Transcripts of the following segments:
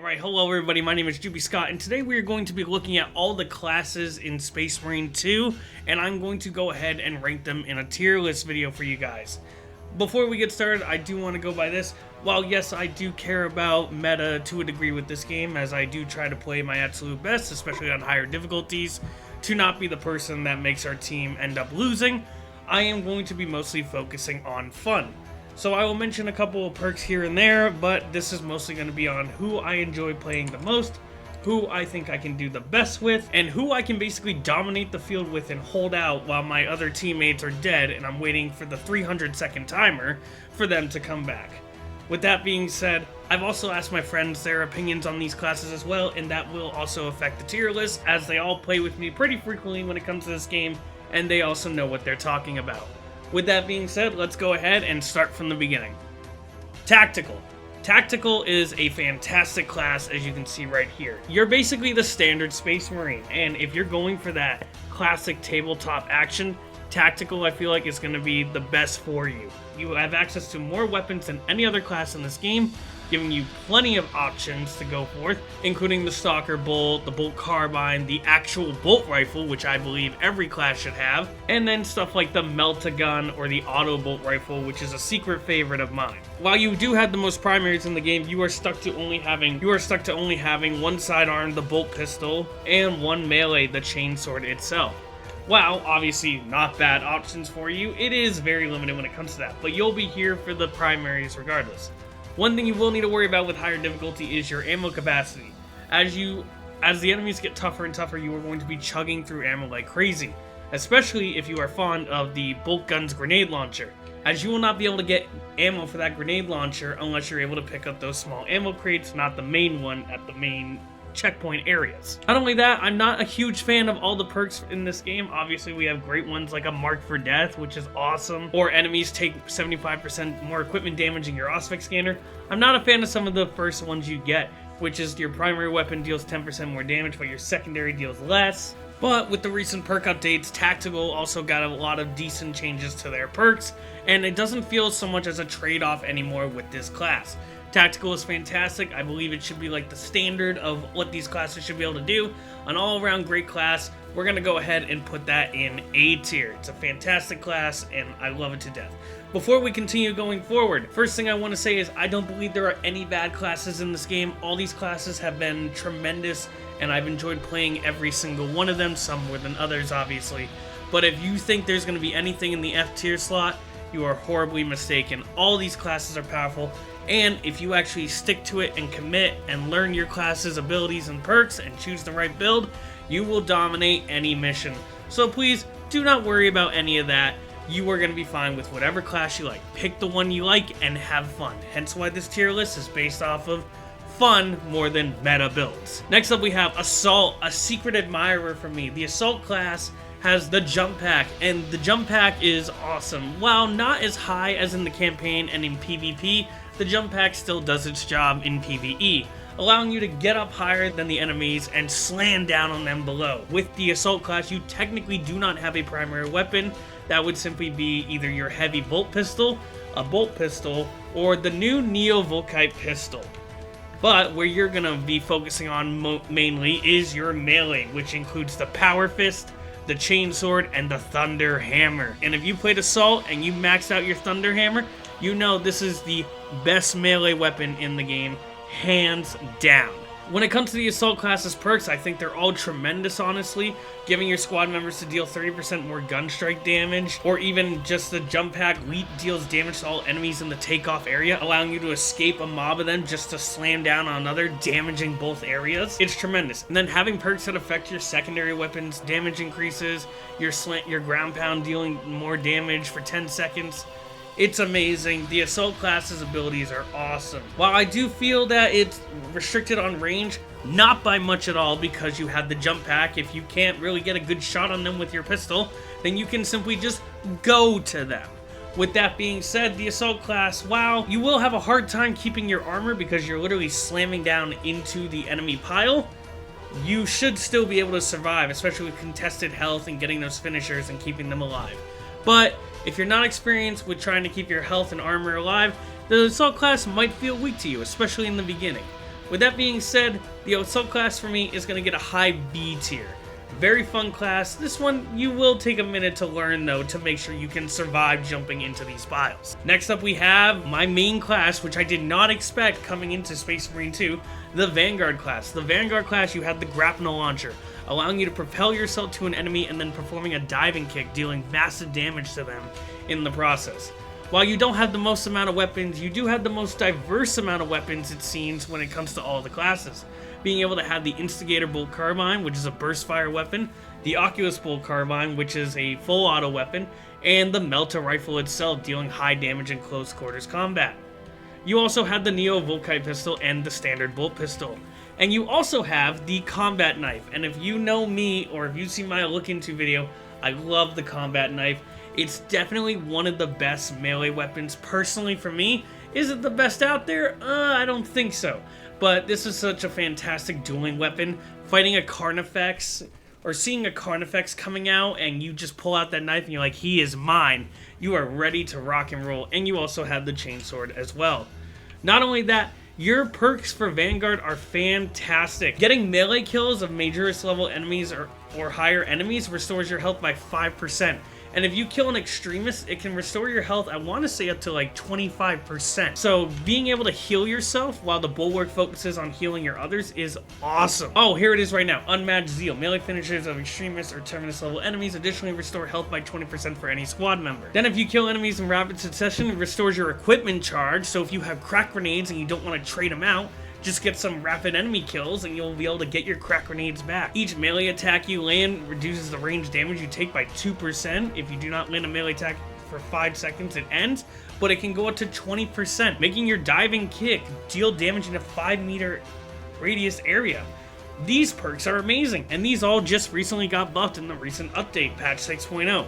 Alright, hello everybody, my name is Juby Scott, and today we are going to be looking at all the classes in Space Marine 2, and I'm going to go ahead and rank them in a tier list video for you guys. Before we get started, I do want to go by this. While yes, I do care about meta to a degree with this game, as I do try to play my absolute best, especially on higher difficulties, to not be the person that makes our team end up losing, I am going to be mostly focusing on fun. So I will mention a couple of perks here and there, but this is mostly going to be on who I enjoy playing the most, who I think I can do the best with, and who I can basically dominate the field with and hold out while my other teammates are dead and I'm waiting for the 300-second timer for them to come back. With that being said, I've also asked my friends their opinions on these classes as well, and that will also affect the tier list, as they all play with me pretty frequently when it comes to this game, and they also know what they're talking about. With that being said, let's go ahead and start from the beginning. Tactical. Tactical is a fantastic class, as you can see right here. You're basically the standard Space Marine, and if you're going for that classic tabletop action, Tactical I feel like is going to be the best for you. You have access to more weapons than any other class in this game, giving you plenty of options to go forth, including the Stalker Bolt, the Bolt Carbine, the actual Bolt Rifle, which I believe every class should have, and then stuff like the Melt-A-Gun or the Auto Bolt Rifle, which is a secret favorite of mine. While you do have the most primaries in the game, you are stuck to only having one sidearm, the Bolt Pistol, and one melee, the Chainsword itself. While obviously not bad options for you, it is very limited when it comes to that, but you'll be here for the primaries regardless. One thing you will need to worry about with higher difficulty is your ammo capacity. As the enemies get tougher and tougher, you are going to be chugging through ammo like crazy, especially if you are fond of the Bolt Gun's grenade launcher, as you will not be able to get ammo for that grenade launcher unless you're able to pick up those small ammo crates, not the main one at the main checkpoint areas. Not only that, I'm not a huge fan of all the perks in this game. Obviously, we have great ones like a Mark for Death, which is awesome, or enemies take 75% more equipment damage in your Auspex scanner. I'm not a fan of some of the first ones you get, which is your primary weapon deals 10% more damage, but your secondary deals less. But with the recent perk updates, Tactical also got a lot of decent changes to their perks, and it doesn't feel so much as a trade-off anymore with this class. Tactical is fantastic. I believe it should be like the standard of what these classes should be able to do. An all-around great class. We're going to go ahead and put that in A tier. It's a fantastic class, and I love it to death. Before we continue going forward, first thing I want to say is I don't believe there are any bad classes in this game. All these classes have been tremendous, and I've enjoyed playing every single one of them, some more than others, obviously. But if you think there's going to be anything in the F tier slot, you are horribly mistaken. All these classes are powerful, and if you actually stick to it and commit and learn your class's abilities and perks and choose the right build, you will dominate any mission. So please, do not worry about any of that. You are going to be fine with whatever class you like. Pick the one you like and have fun. Hence why this tier list is based off of fun more than meta builds. Next up we have Assault, a secret admirer for me. The Assault class has the jump pack, and the jump pack is awesome. While not as high as in the campaign and in PvP, the jump pack still does its job in PvE, allowing you to get up higher than the enemies and slam down on them below. With the Assault class, you technically do not have a primary weapon. That would simply be either your heavy bolt pistol, a bolt pistol, or the new Neo Volkite pistol. But where you're going to be focusing on mainly is your melee, which includes the Power Fist, the Chainsword, and the Thunder Hammer. And if you played Assault and you maxed out your Thunder Hammer, you know this is the best melee weapon in the game, hands down. When it comes to the Assault class's perks, I think they're all tremendous, honestly. Giving your squad members to deal 30% more gun strike damage, or even just the jump pack leap deals damage to all enemies in the takeoff area, allowing you to escape a mob of them just to slam down on another, damaging both areas. It's tremendous. And then having perks that affect your secondary weapons, damage increases, your ground pound dealing more damage for 10 seconds. It's amazing. The Assault class's abilities are awesome. While I do feel that it's restricted on range, not by much at all, because you have the jump pack. If you can't really get a good shot on them with your pistol, then you can simply just go to them. With that being said, the Assault class, while you will have a hard time keeping your armor because you're literally slamming down into the enemy pile, you should still be able to survive, especially with contested health and getting those finishers and keeping them alive. But if you're not experienced with trying to keep your health and armor alive, the Assault class might feel weak to you, especially in the beginning. With that being said, the assault class for me is going to get a high B tier. Very fun class. This one you will take a minute to learn though to make sure you can survive jumping into these piles. Next up we have my main class, which I did not expect coming into Space Marine 2, the Vanguard class. The Vanguard class, you have the grapnel launcher, allowing you to propel yourself to an enemy and then performing a diving kick, dealing massive damage to them in the process. While you don't have the most amount of weapons, you do have the most diverse amount of weapons, it seems, when it comes to all the classes. Being able to have the Instigator Bolt Carbine, which is a burst fire weapon, the Oculus Bolt Carbine, which is a full auto weapon, and the Melta Rifle itself, dealing high damage in close quarters combat. You also have the Neo Volkite pistol and the standard bolt pistol. And you also have the combat knife, and if you know me, or if you see my look into video, I love the combat knife. It's definitely one of the best melee weapons. Personally for me, is it the best out there? I don't think so. But this is such a fantastic dueling weapon. Fighting a Carnifex, or seeing a Carnifex coming out and you just pull out that knife and you're like, he is mine. You are ready to rock and roll. And you also have the chainsword as well. Not only that, your perks for Vanguard are fantastic. Getting melee kills of Majorist level enemies or higher enemies restores your health by 5%. And if you kill an extremist, it can restore your health, I want to say up to like 25%. So being able to heal yourself while the Bulwark focuses on healing your others is awesome. Oh, here it is right now. Unmatched Zeal. Melee finishers of extremists or terminus level enemies additionally restore health by 20% for any squad member. Then if you kill enemies in rapid succession, it restores your equipment charge. So if you have crack grenades and you don't want to trade them out, just get some rapid enemy kills and you'll be able to get your crack grenades back. Each melee attack you land reduces the range damage you take by 2%. If you do not land a melee attack for 5 seconds, it ends, but it can go up to 20%, making your diving kick deal damage in a 5-meter radius area. These perks are amazing, and these all just recently got buffed in the recent update, patch 6.0.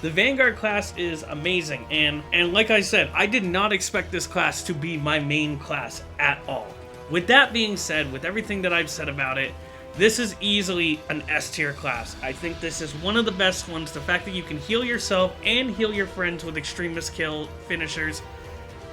The Vanguard class is amazing, and like I said, I did not expect this class to be my main class at all. With that being said, with everything that I've said about it, this is easily an S tier class. I think this is one of the best ones. The fact that you can heal yourself and heal your friends with extremist kill finishers.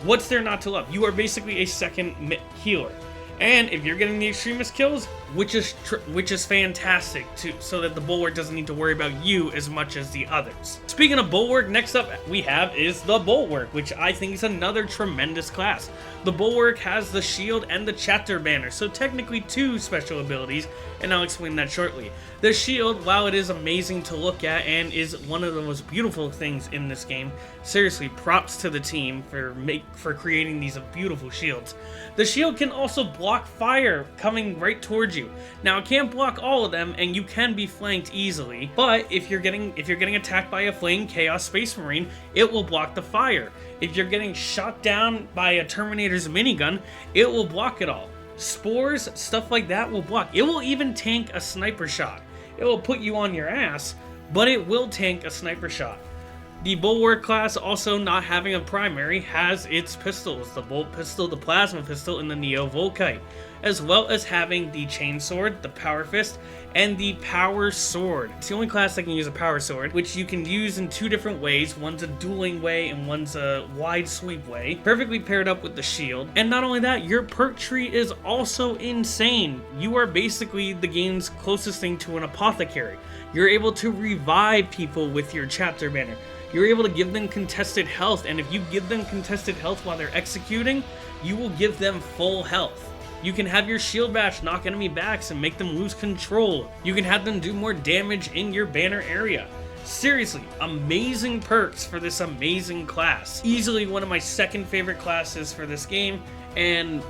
What's there not to love? You are basically a second healer. And if you're getting the extremist kills, which is fantastic, so that the Bulwark doesn't need to worry about you as much as the others. Speaking of Bulwark, next up we have is the Bulwark, which I think is another tremendous class. The Bulwark has the shield and the chapter banner, so technically 2 special abilities, and I'll explain that shortly. The shield, while it is amazing to look at and is one of the most beautiful things in this game, seriously, props to the team for creating these beautiful shields. The shield can also block fire coming right towards you. Now it can't block all of them, and you can be flanked easily, but if you're getting attacked by a Flame Chaos Space Marine, it will block the fire. If you're getting shot down by a Terminator's minigun, it will block it all. Spores, stuff like that will block. It will even tank a sniper shot. It will put you on your ass, but it will tank a sniper shot. The Bulwark class, also not having a primary, has its pistols, the Bolt Pistol, the Plasma Pistol, and the Neo Volkite, as well as having the Chainsword, the Power Fist, and the Power Sword. It's the only class that can use a Power Sword, which you can use in 2 different ways. One's a dueling way and one's a wide sweep way, perfectly paired up with the shield. And not only that, your perk tree is also insane. You are basically the game's closest thing to an apothecary. You're able to revive people with your chapter banner. You're able to give them contested health, and if you give them contested health while they're executing, you will give them full health. You can have your shield bash knock enemy backs and make them lose control. You can have them do more damage in your banner area. Seriously, amazing perks for this amazing class. Easily one of my second favorite classes for this game, and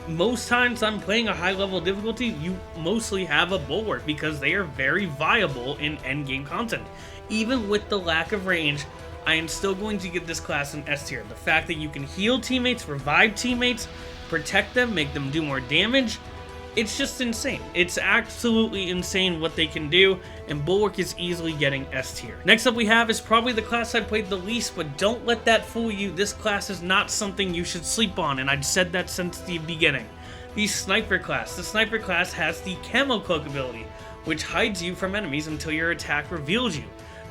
most times I'm playing a high level difficulty, you mostly have a Bulwark because they are very viable in endgame content. Even with the lack of range, I am still going to give this class an S tier. The fact that you can heal teammates, revive teammates, protect them, make them do more damage, it's just insane. It's absolutely insane what they can do, and Bulwark is easily getting S tier. Next up we have is probably the class I played the least, but don't let that fool you. This class is not something you should sleep on, and I've said that since the beginning. The Sniper class. The Sniper class has the Camo Cloak ability, which hides you from enemies until your attack reveals you.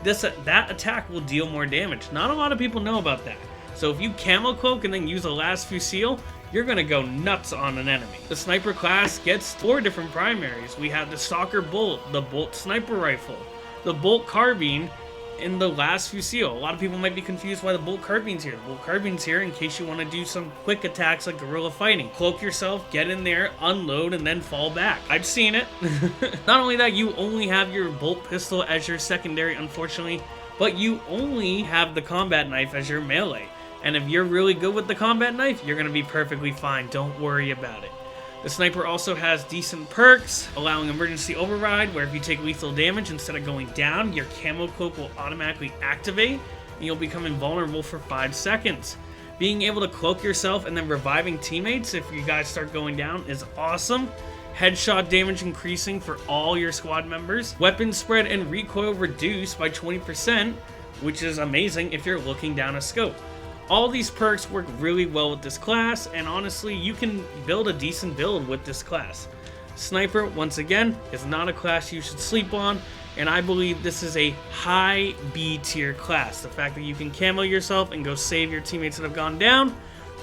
That attack will deal more damage. Not a lot of people know about that. So if you Camo Cloak and then use a Last Fusil, you're gonna go nuts on an enemy. The sniper class gets 4 different primaries. We have the stalker bolt, the bolt sniper rifle, the bolt carbine, and the last fusil. A lot of people might be confused why the bolt carbine's here. The bolt carbine's here in case you want to do some quick attacks like guerrilla fighting. Cloak yourself, get in there, unload, and then fall back. I've seen it. Not only that, you only have your bolt pistol as your secondary, unfortunately, but you only have the combat knife as your melee. And if you're really good with the combat knife, you're going to be perfectly fine. Don't worry about it. The sniper also has decent perks, allowing emergency override, where if you take lethal damage, instead of going down, your camo cloak will automatically activate, and you'll become invulnerable for 5 seconds. Being able to cloak yourself and then reviving teammates if you guys start going down is awesome. Headshot damage increasing for all your squad members. Weapon spread and recoil reduced by 20%, which is amazing if you're looking down a scope. All these perks work really well with this class, and honestly, you can build a decent build with this class. Sniper, once again, is not a class you should sleep on, and I believe this is a high B tier class. The fact that you can camo yourself and go save your teammates that have gone down,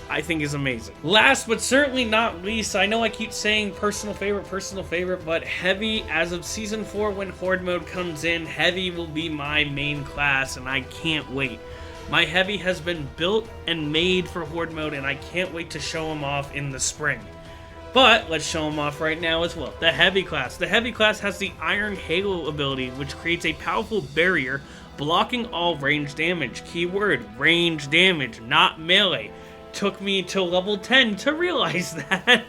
I think is amazing. Last but certainly not least, I know I keep saying personal favorite, but Heavy, as of Season 4 when Horde mode comes in, Heavy will be my main class, and I can't wait. My Heavy has been built and made for Horde mode, and I can't wait to show him off in the spring. But let's show him off right now as well. The Heavy class. The Heavy class has the Iron Halo ability, which creates a powerful barrier blocking all range damage. Keyword, range damage, not melee. Took me till level 10 to realize that.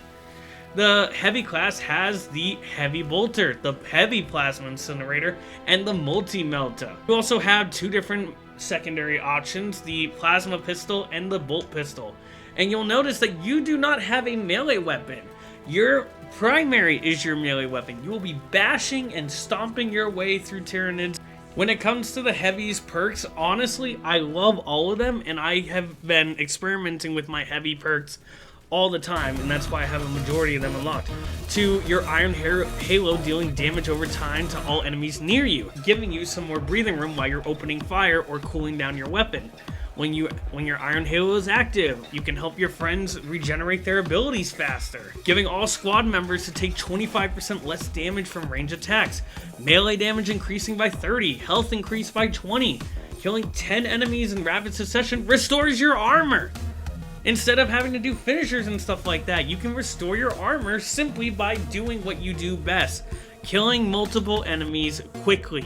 The Heavy class has the Heavy Bolter, the Heavy Plasma Incinerator, and the Multi-Melta. You also have 2 different secondary options, the Plasma Pistol and the Bolt Pistol. And you'll notice that you do not have a melee weapon. Your primary is your melee weapon. You will be bashing and stomping your way through Tyranids. When it comes to the Heavy's perks, honestly, I love all of them, and I have been experimenting with my Heavy perks all the time, and that's why I have a majority of them unlocked. To your Iron Halo, dealing damage over time to all enemies near you, giving you some more breathing room while you're opening fire or cooling down your weapon. When your Iron Halo is active, you can help your friends regenerate their abilities faster, giving all squad members to take 25% less damage from range attacks, melee damage increasing by 30, health increased by 20, killing 10 enemies in rapid succession restores your armor. Instead of having to do finishers and stuff like that, you can restore your armor simply by doing what you do best, killing multiple enemies quickly.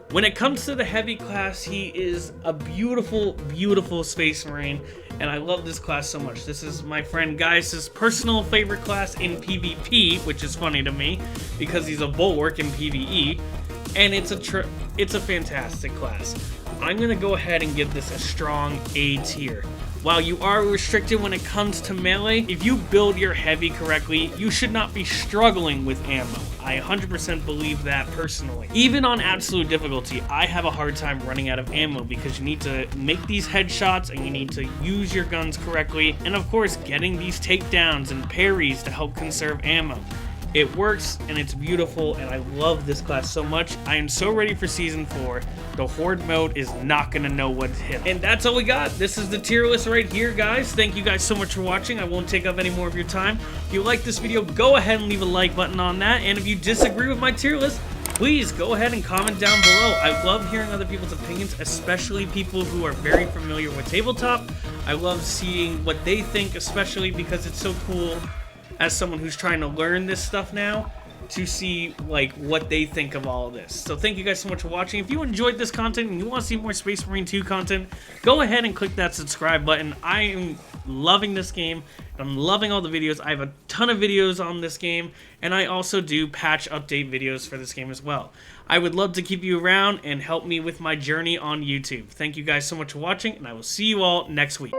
When it comes to the Heavy class, he is a beautiful, beautiful Space Marine, and I love this class so much. This is my friend Gaius' personal favorite class in PvP, which is funny to me, because he's a Bulwark in PvE, and it's a fantastic class. I'm going to go ahead and give this a strong A tier. While you are restricted when it comes to melee, if you build your Heavy correctly, you should not be struggling with ammo. I 100% believe that personally. Even on absolute difficulty, I have a hard time running out of ammo because you need to make these headshots and you need to use your guns correctly, and of course getting these takedowns and parries to help conserve ammo. It works, and it's beautiful, and I love this class so much. I am so ready for Season 4. The Horde mode is not going to know what hit. And that's all we got. This is the tier list right here, guys. Thank you guys so much for watching. I won't take up any more of your time. If you like this video, go ahead and leave a like button on that. And if you disagree with my tier list, please go ahead and comment down below. I love hearing other people's opinions, especially people who are very familiar with tabletop. I love seeing what they think, especially because it's so cool as someone who's trying to learn this stuff now, to see like what they think of all of this. So thank you guys so much for watching. If you enjoyed this content and you want to see more Space Marine 2 content, go ahead and click that subscribe button. I am loving this game. I'm loving all the videos. I have a ton of videos on this game, and I also do patch update videos for this game as well. I would love to keep you around and help me with my journey on YouTube. Thank you guys so much for watching, and I will see you all next week.